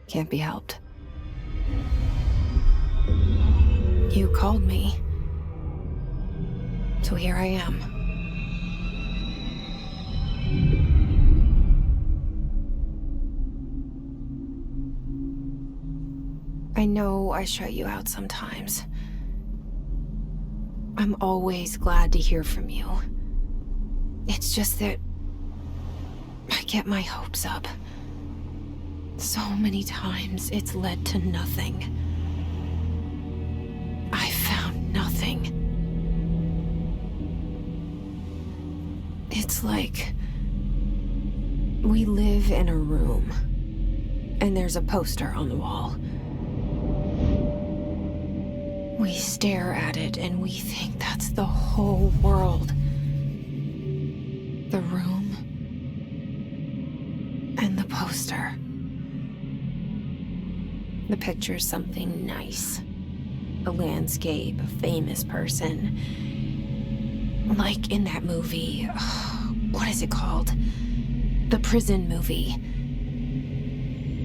Can't be helped. You called me. So here I am. I know I shut you out sometimes. I'm always glad to hear from you. It's just that I get my hopes up. So many times it's led to nothing. I found nothing. It's like we live in a room, and there's a poster on the wall. We stare at it and we think that's the whole world. The room and the poster. The picture's something nice. A landscape, a famous person. Like in that movie, what is it called? The prison movie.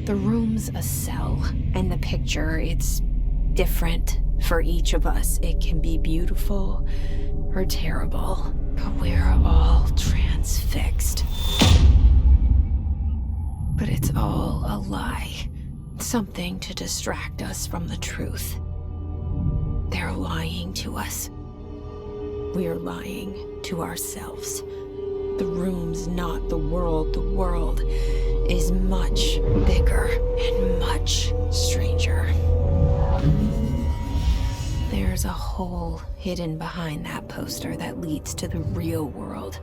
The room's a cell, and the picture, it's different for each of us. It can be beautiful or terrible, but we're all transfixed. But it's all a lie. Something to distract us from the truth. They're lying to us. We're lying to ourselves. The room's not the world. The world is much bigger and much stranger. There's a hole hidden behind that poster that leads to the real world.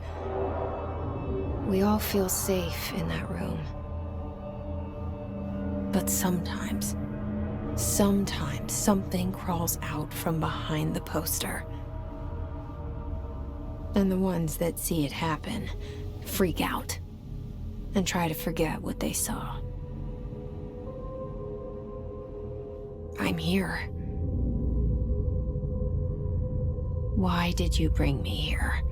We all feel safe in that room. But sometimes something crawls out from behind the poster. And the ones that see it happen freak out and try to forget what they saw. I'm here. Why did you bring me here?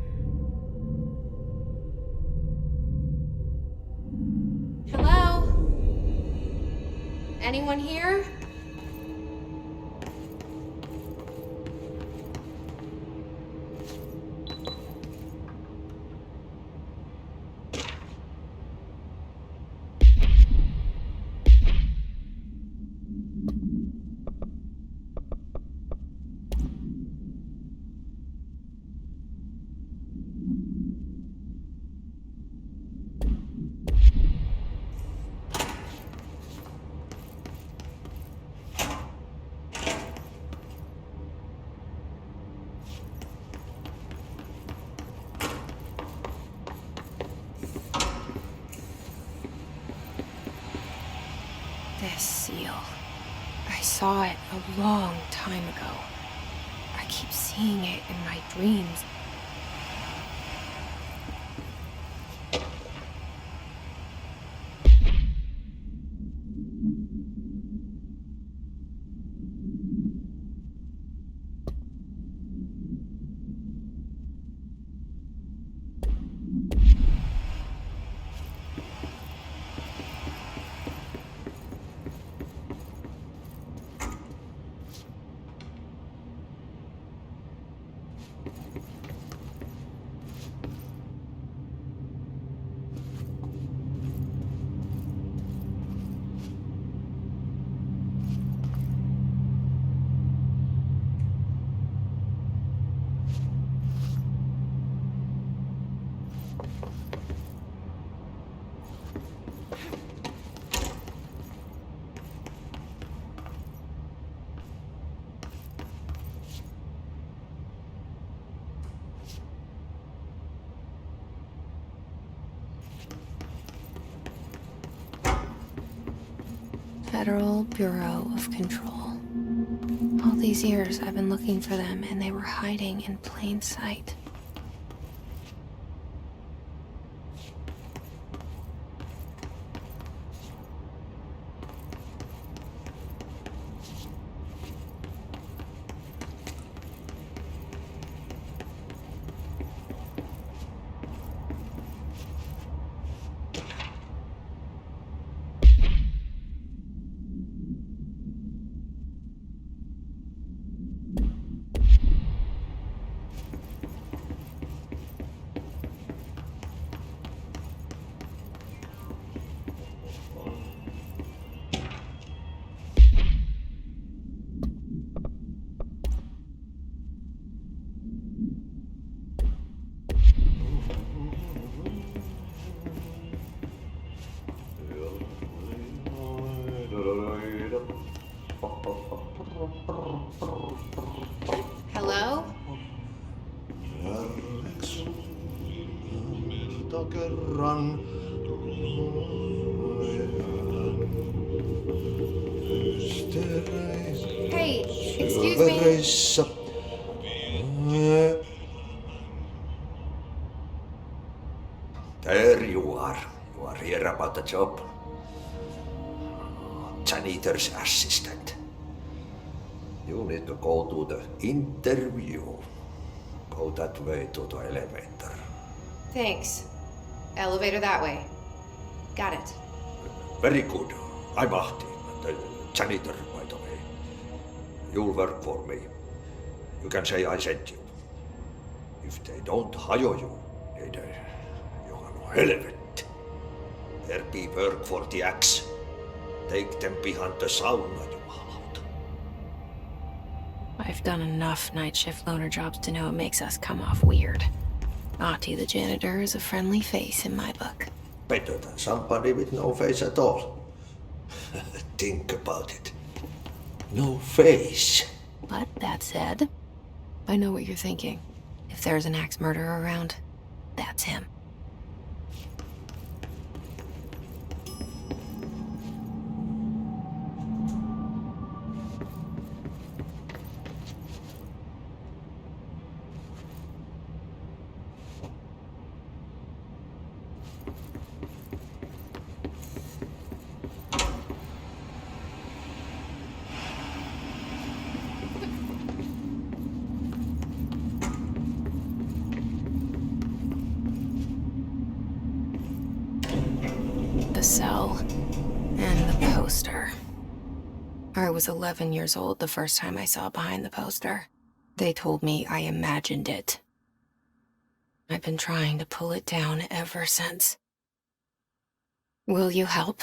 Hello? Anyone here? This seal. I saw it a long time ago. I keep seeing it in my dreams. Federal Bureau of Control. All these years I've been looking for them, and they were hiding in plain sight. Hello? Hey, excuse me. There you are. You are here about the job. Janitor's assistant. You need to go to the interview. Go that way to the elevator. Thanks. Elevator that way. Got it. Very good. I'm Ahti, the janitor, by the way. You'll work for me. You can say I sent you. If they don't hire you, niin Johan on helvet. There be work for the axe. Take them behind the sauna, jumalauta. I've done enough night shift loner jobs to know it makes us come off weird. Ahti the janitor is a friendly face in my book. Better than somebody with no face at all. Think about it. No face. But that said, I know what you're thinking. If there's an axe murderer around, that's him. The cell and the poster. I was 11 years old the first time I saw behind the poster. They told me I imagined it. I've been trying to pull it down ever since. Will you help?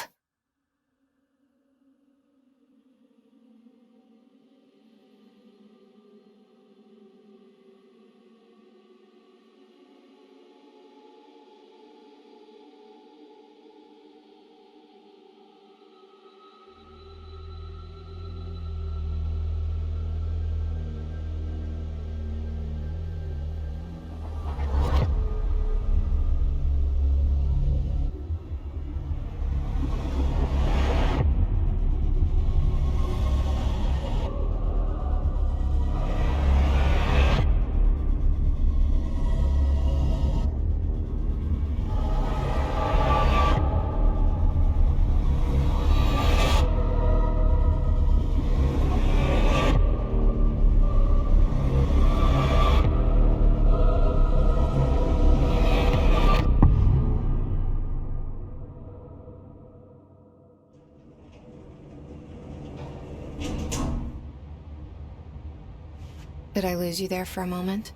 Did I lose you there for a moment?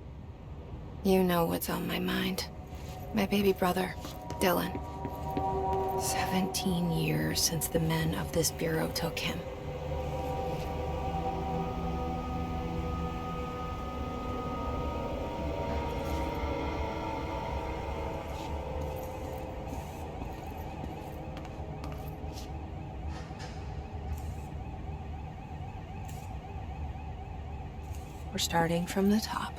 You know what's on my mind. My baby brother, Dylan. 17 years since the men of this bureau took him. We're starting from the top.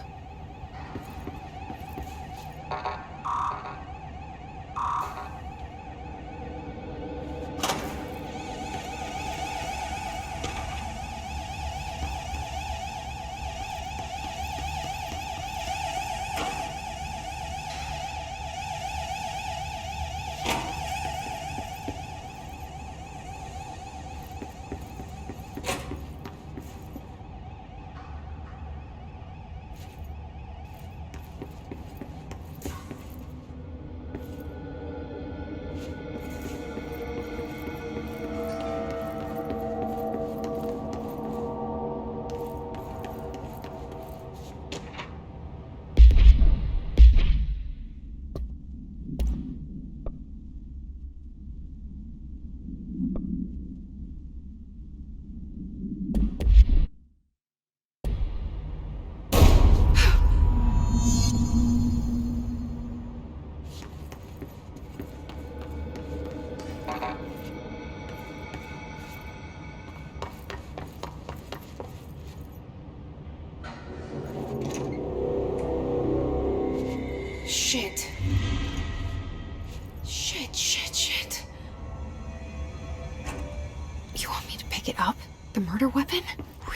pick it up? The murder weapon?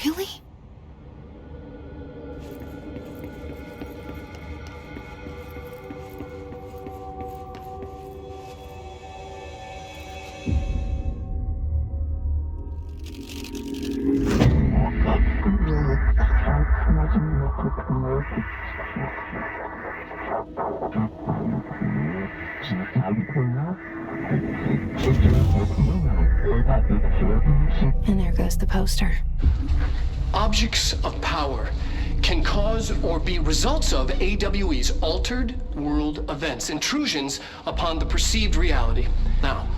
Really? And there goes the poster. Objects of power can cause or be results of AWE's altered world events, intrusions upon the perceived reality. Now,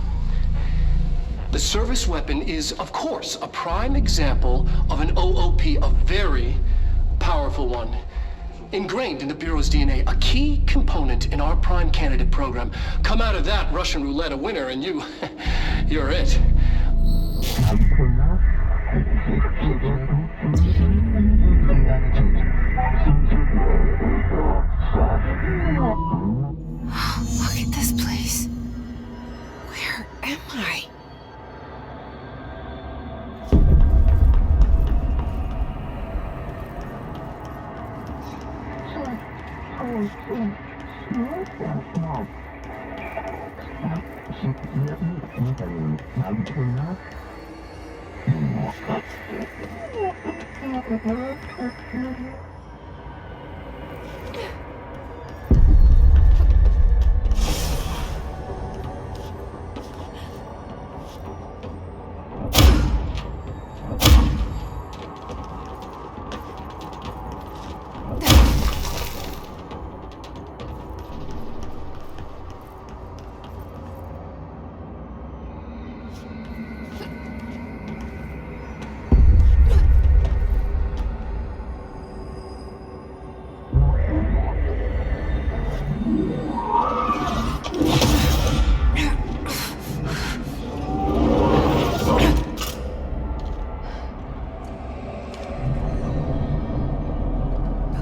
the service weapon is, of course, a prime example of an OOP, a very powerful one. Ingrained in the Bureau's DNA, a key component in our prime candidate program. Come out of that Russian roulette a winner and you're it. Look at this place. Where am I?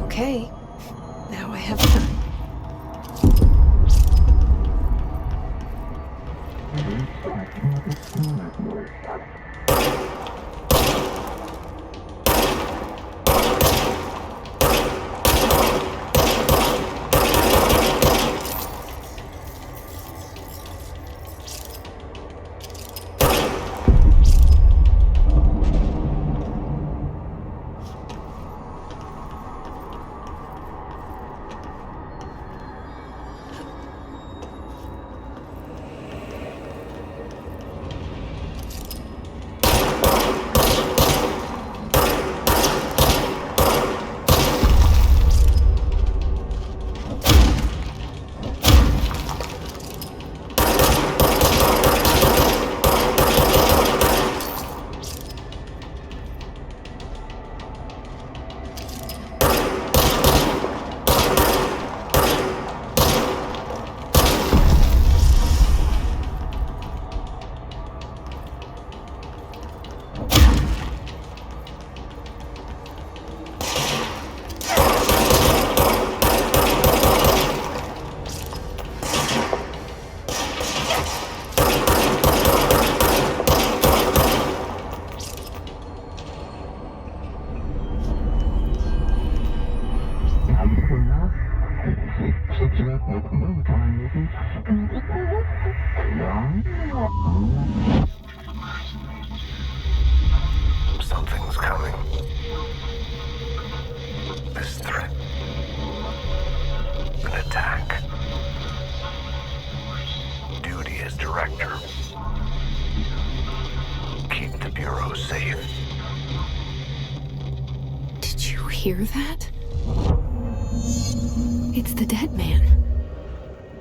Okay, now I have time. Something's coming. This threat. An attack. Duty as director. Keep the Bureau safe. Did you hear that? It's the dead man.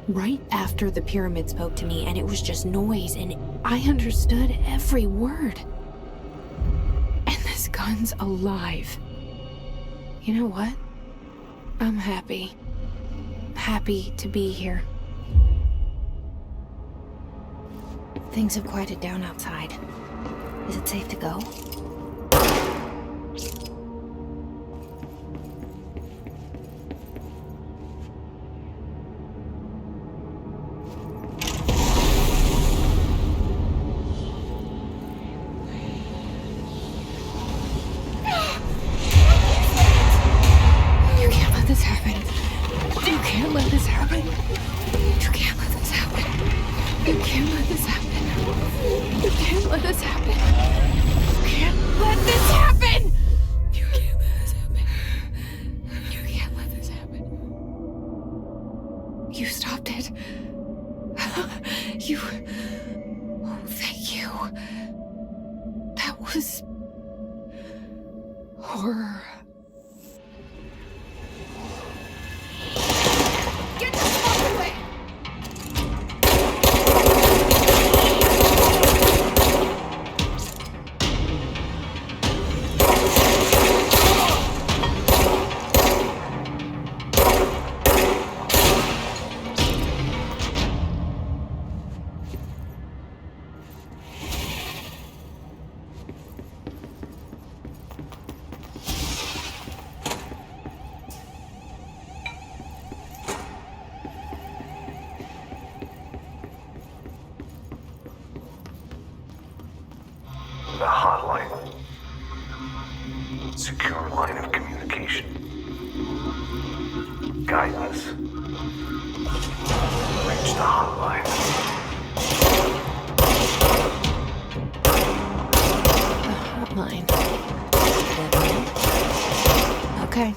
Right after the pyramid spoke to me, and it was just noise, and I understood every word. And this gun's alive. You know what? I'm happy. Happy to be here. Things have quieted down outside. Is it safe to go? No. That was... horror. Get the fuck away! The hotline. Secure line of communication. Guidance. Reach the hotline. Hotline. Okay.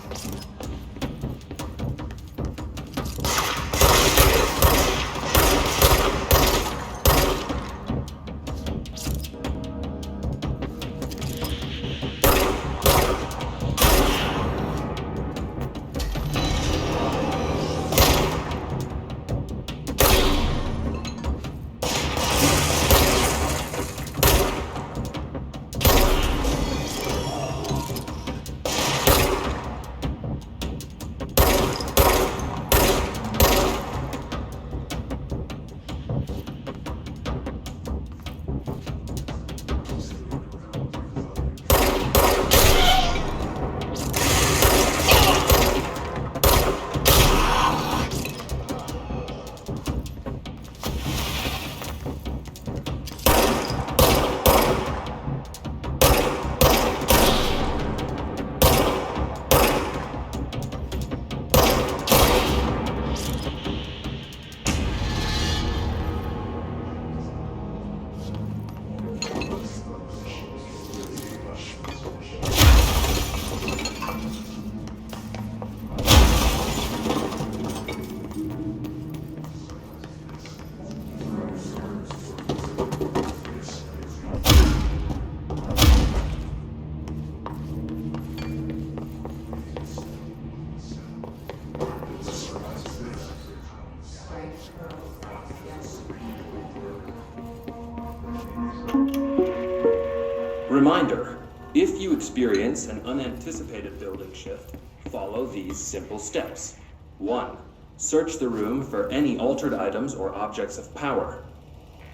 Reminder, if you experience an unanticipated building shift, follow these simple steps. 1. Search the room for any altered items or objects of power.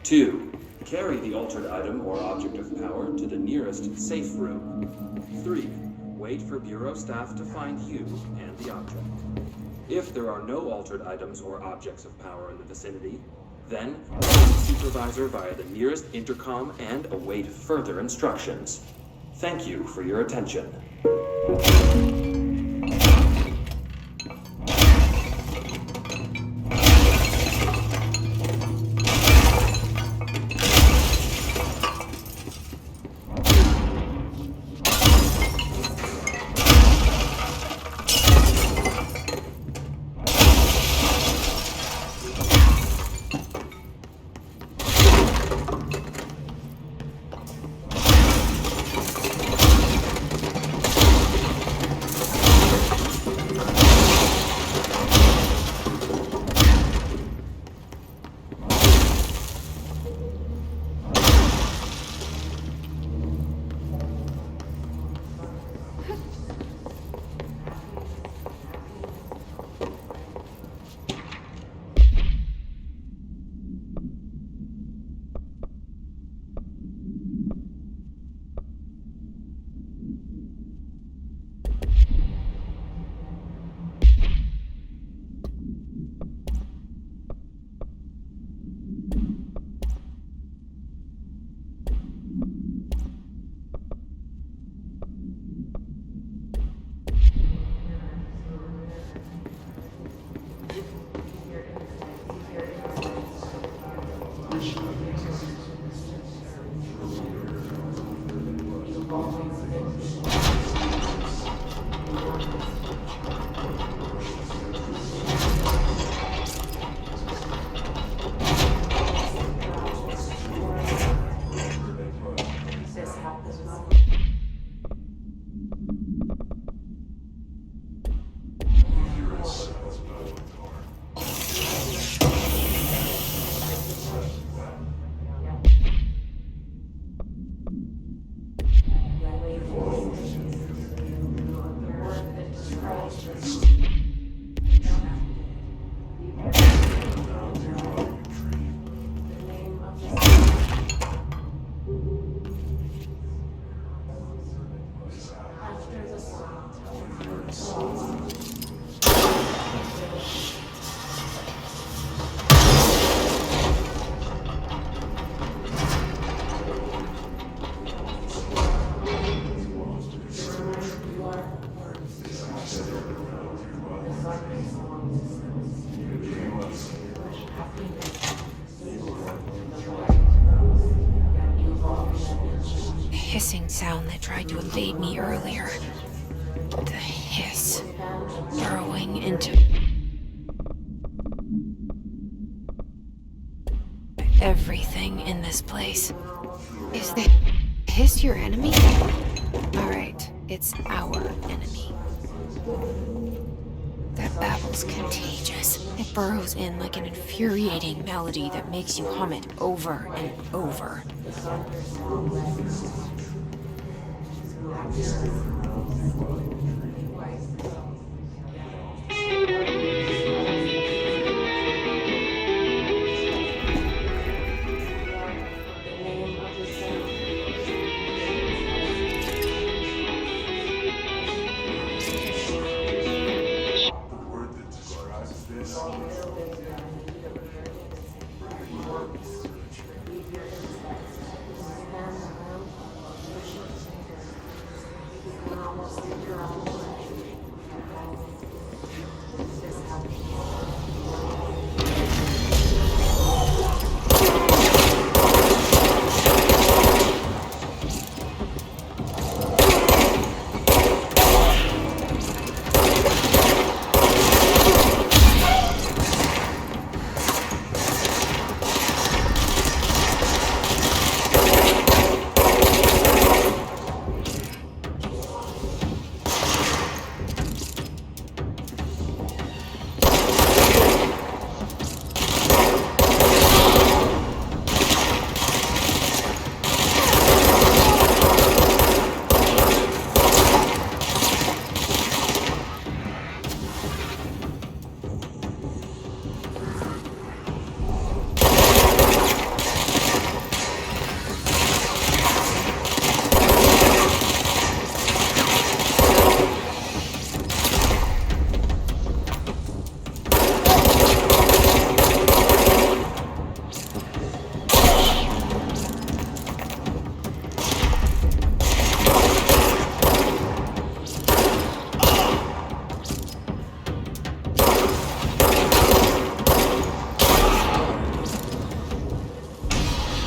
2. Carry the altered item or object of power to the nearest safe room. 3. Wait for Bureau staff to find you and the object. If there are no altered items or objects of power in the vicinity, then call the supervisor via the nearest intercom and await further instructions. Thank you for your attention. hissing sound that tried to invade me earlier. The hiss burrowing into everything in this place. Is the hiss your enemy? Alright, it's our enemy. That babble's contagious. It burrows in like an infuriating melody that makes you hum it over and over.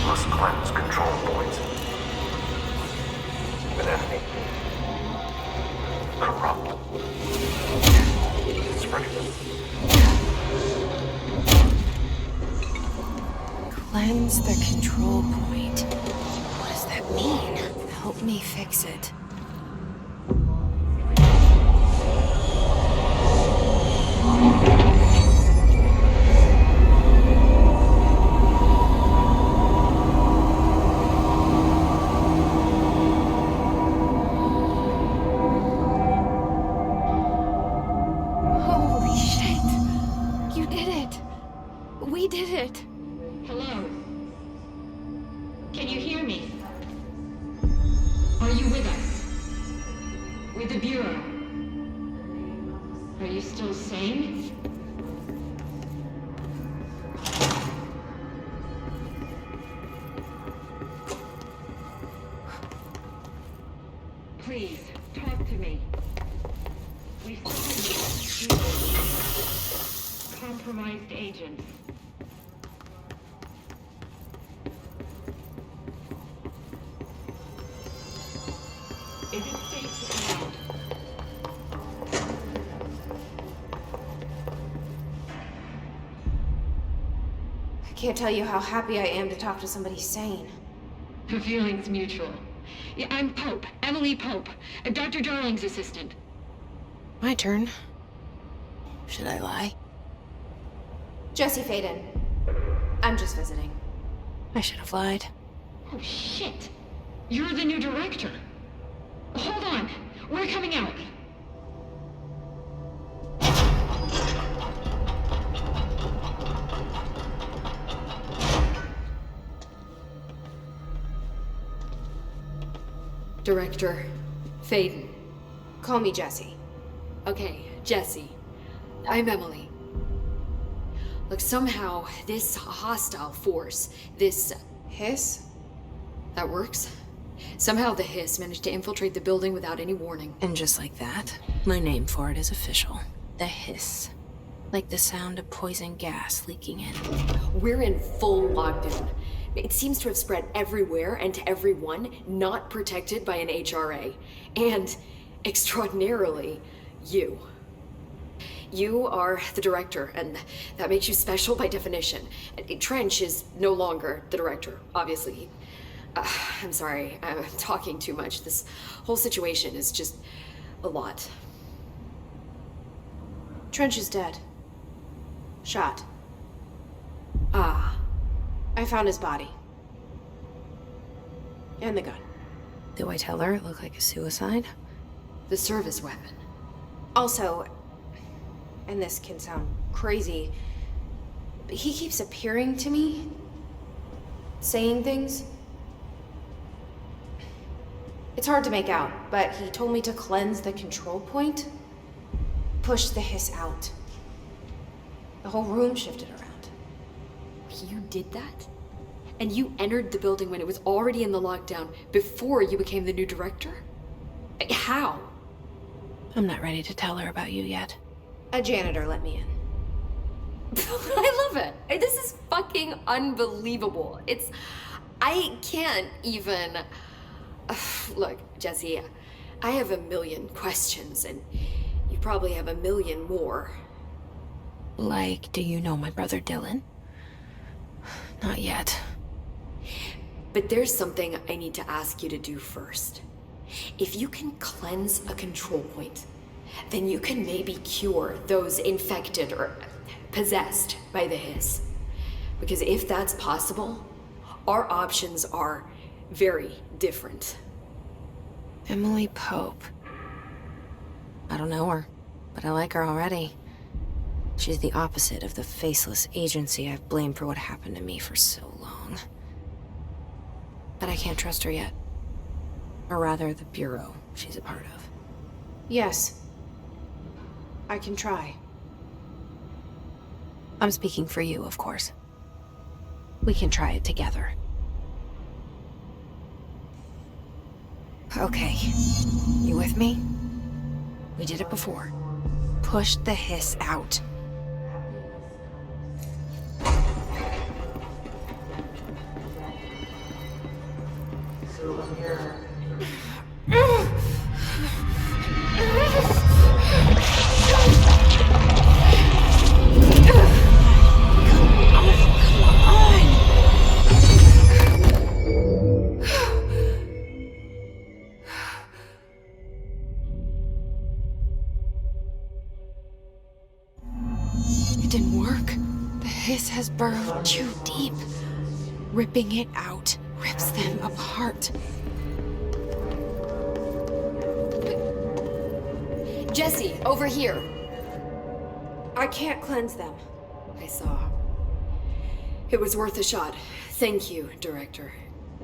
Must cleanse control points. An enemy. Corrupt. Spreading. Cleanse the control point. What does that mean? Help me fix it. Holy shit! You did it! We did it! Hello? Can you hear me? Are you with us? With the Bureau? Are you still sane? Please, talk to me. We still have compromised agents. Is it safe to come out? I can't tell you how happy I am to talk to somebody sane. The feeling's mutual. Yeah, I'm Pope, Emily Pope, Dr. Darling's assistant. My turn. Should I lie? Jesse Faden. I'm just visiting. I should have lied. Oh, shit. You're the new director. Hold on. We're coming out. Director Faden. Call me Jesse. Okay, Jesse. I'm Emily. Look, somehow this hostile force, this Hiss? that works. Somehow the hiss managed to infiltrate the building without any warning. And just like that, my name for it is official. The hiss. Like the sound of poison gas leaking in. We're in full lockdown. It seems to have spread everywhere and to everyone not protected by an HRA. And, extraordinarily, you. You are the director, and that makes you special by definition. Trench is no longer the director, obviously. I'm sorry, I'm talking too much. This whole situation is just a lot. Trench is dead. Shot. Ah. I found his body. And the gun. Do I tell her it looked like a suicide? The service weapon. Also, and this can sound crazy, but he keeps appearing to me, saying things. It's hard to make out, but he told me to cleanse the control point, push the hiss out. The whole room shifted around. You did that? And you entered the building when it was already in the lockdown before you became the new director? How? I'm not ready to tell her about you yet. A janitor let me in. I love it. This is fucking unbelievable. I can't even... Look, Jesse, I have a million questions, and you probably have a million more. Like, do you know my brother Dylan? Not yet. But there's something I need to ask you to do first. If you can cleanse a control point, then you can maybe cure those infected or possessed by the hiss. Because if that's possible, our options are very different. Emily Pope. I don't know her, but I like her already. She's the opposite of the faceless agency I've blamed for what happened to me for so long. But I can't trust her yet. Or rather, the Bureau she's a part of. Yes. I can try. I'm speaking for you, of course. We can try it together. Okay. You with me? We did it before. Push the hiss out. It didn't work. The hiss has burrowed too deep. Ripping it out rips them apart. Jesse, over here. I can't cleanse them. I saw. It was worth a shot. Thank you, Director.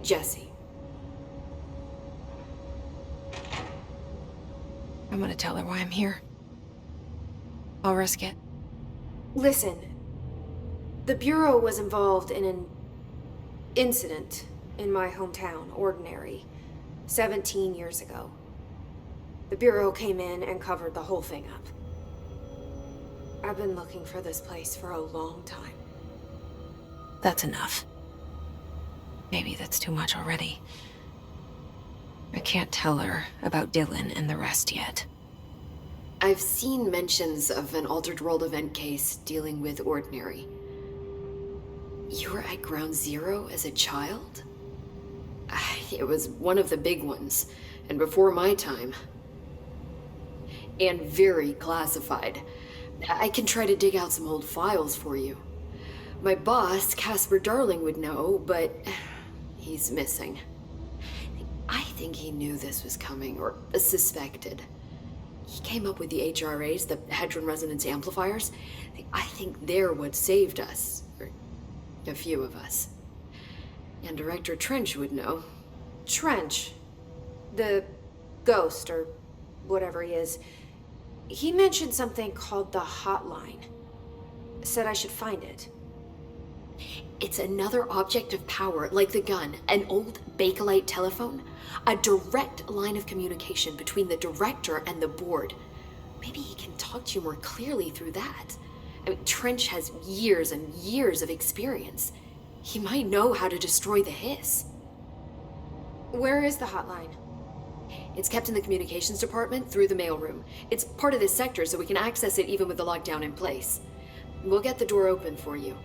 Jesse. I'm gonna tell her why I'm here. I'll risk it. Listen. The Bureau was involved in an incident in my hometown, Ordinary, 17 years ago. The Bureau came in and covered the whole thing up. I've been looking for this place for a long time. That's enough. Maybe that's too much already. I can't tell her about Dylan and the rest yet. I've seen mentions of an Altered World event case dealing with Ordinary. You were at Ground Zero as a child? It was one of the big ones, and before my time. And very classified. I can try to dig out some old files for you. My boss, Casper Darling, would know, but he's missing. I think he knew this was coming, or suspected. He came up with the HRAs, the Hadron Resonance Amplifiers. I think they're what saved us, or a few of us. And Director Trench would know. Trench? The ghost, or whatever he is. He mentioned something called the Hotline. Said I should find it. It's another object of power, like the gun, an old Bakelite telephone. A direct line of communication between the director and the board. Maybe he can talk to you more clearly through that. I mean, Trench has years and years of experience. He might know how to destroy the hiss. Where is the hotline? It's kept in the communications department through the mailroom. It's part of this sector, so we can access it even with the lockdown in place. We'll get the door open for you.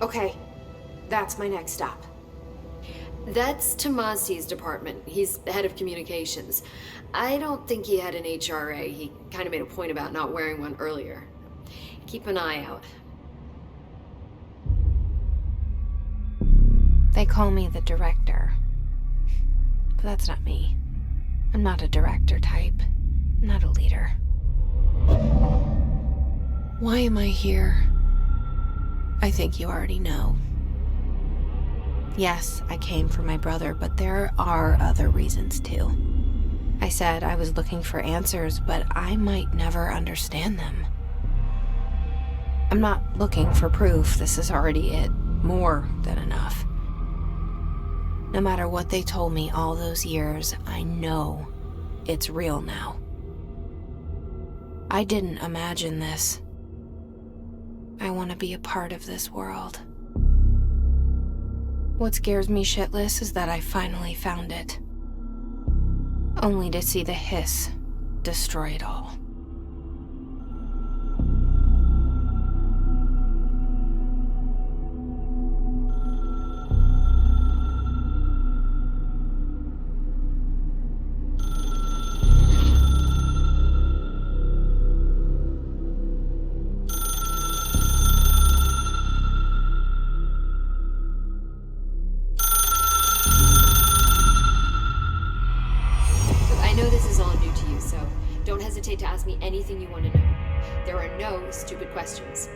Okay, that's my next stop. That's Tomasi's department. He's the head of communications. I don't think he had an HRA. He kind of made a point about not wearing one earlier. Keep an eye out. They call me the director. But that's not me. I'm not a director type. I'm not a leader. Why am I here? I think you already know. Yes, I came for my brother, but there are other reasons too. I said I was looking for answers, but I might never understand them. I'm not looking for proof. This is already it. More than enough. No matter what they told me all those years, I know it's real now. I didn't imagine this. I want to be a part of this world. What scares me shitless is that I finally found it. Only to see the hiss destroy it all. To ask me anything you want to know. There are no stupid questions.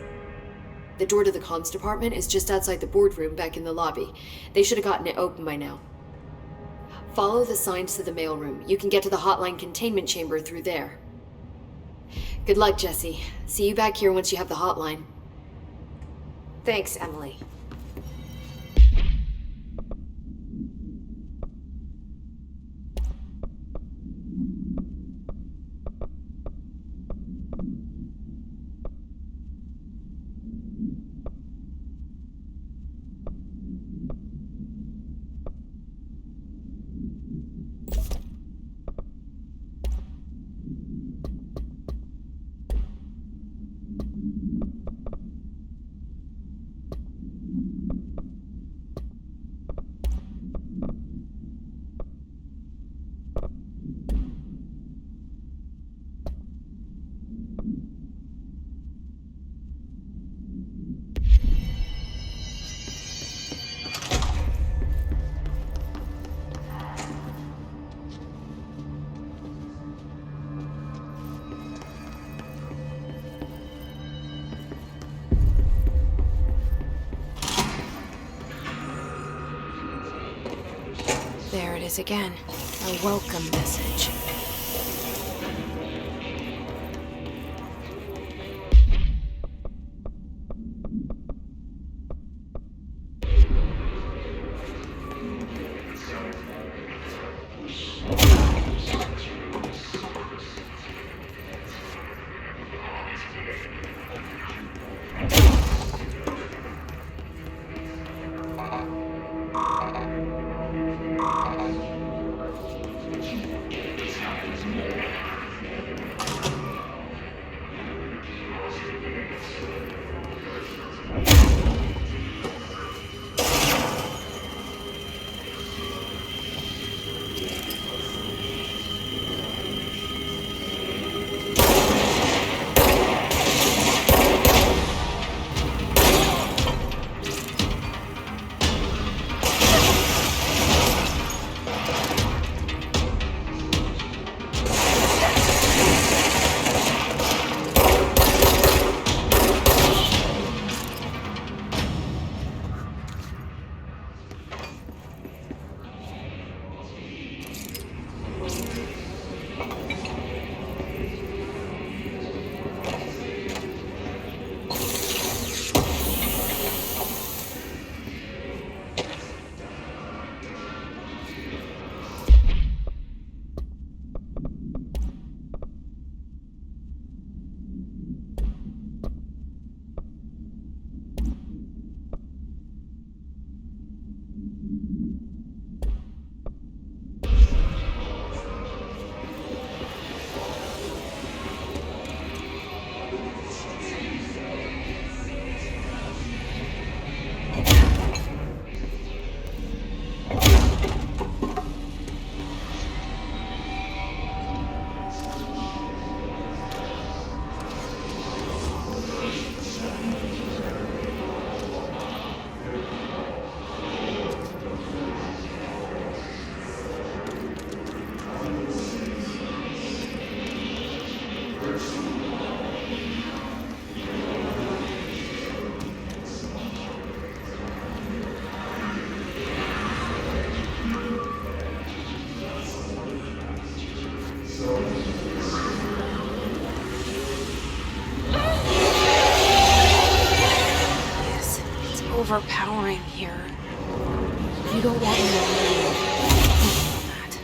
The door to the comms department is just outside the boardroom back in the lobby. They should have gotten it open by now. Follow the signs to the mailroom. You can get to the hotline containment chamber through there. Good luck, Jesse. See you back here once you have the hotline. Thanks, Emily. There it is again. A welcome message. overpowering here. You don't want me to leave. That.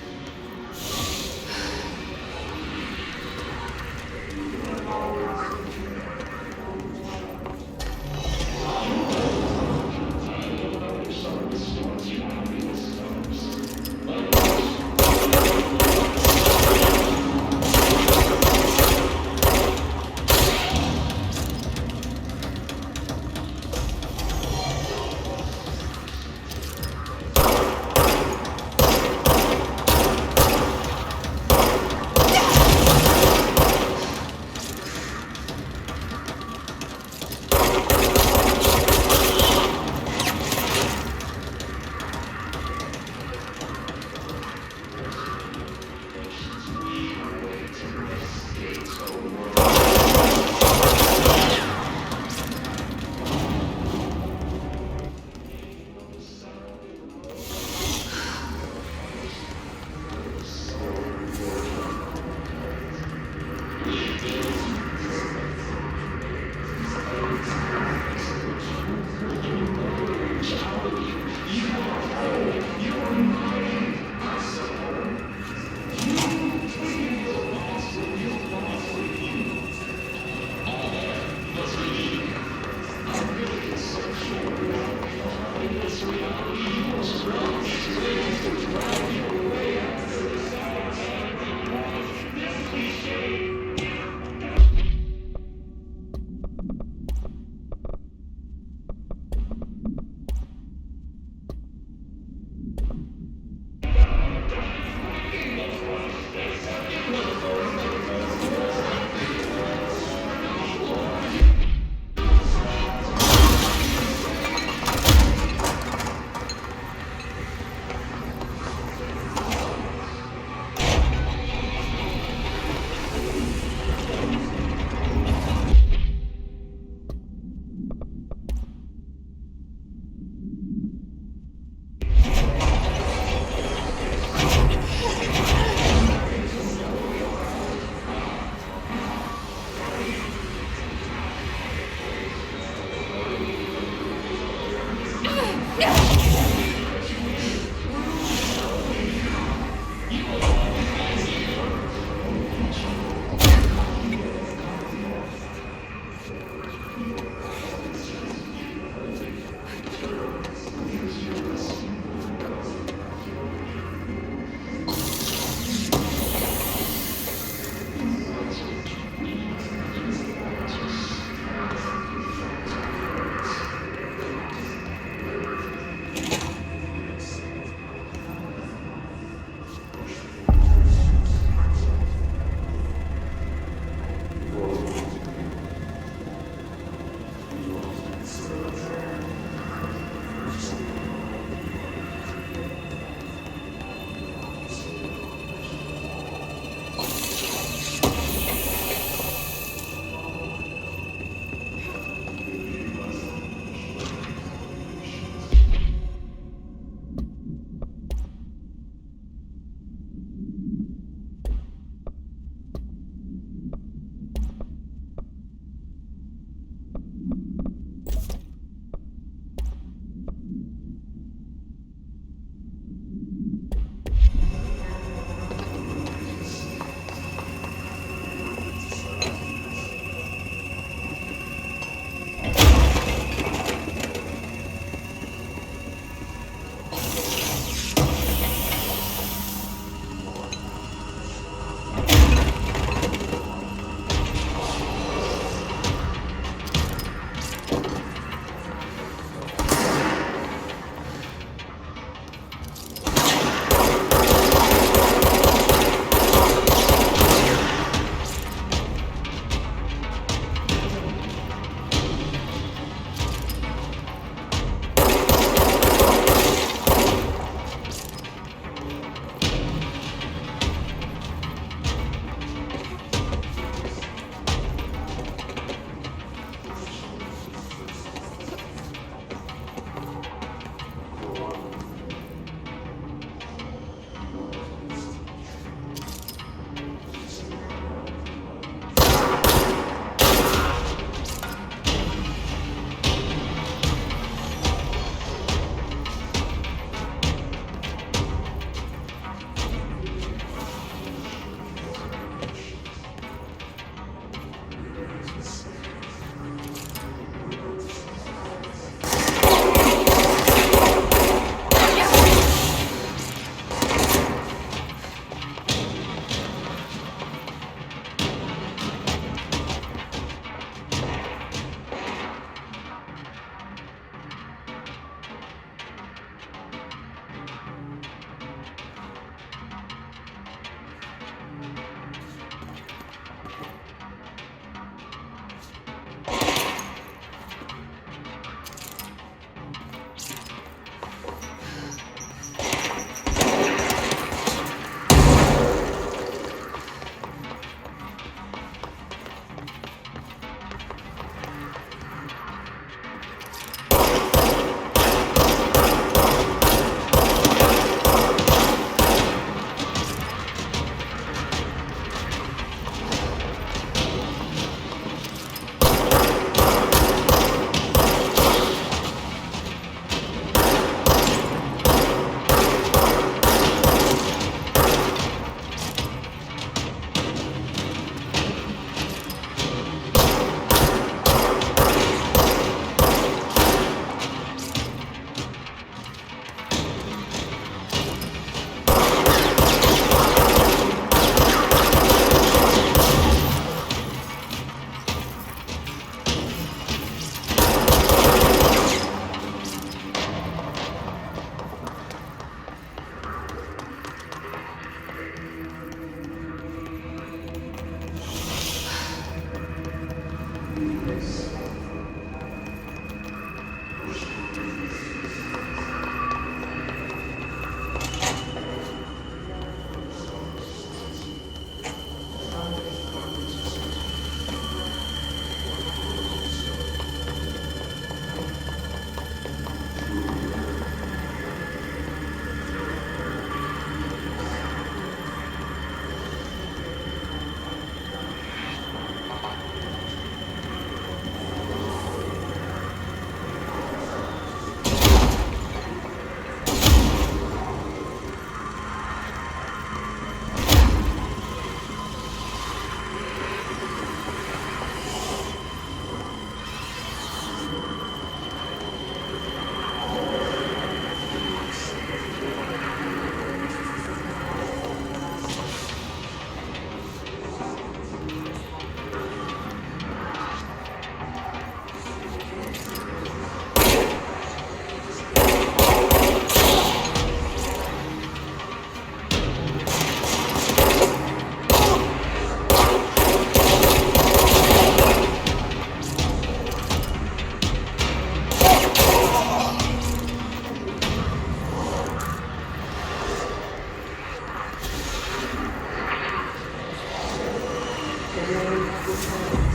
We'll try.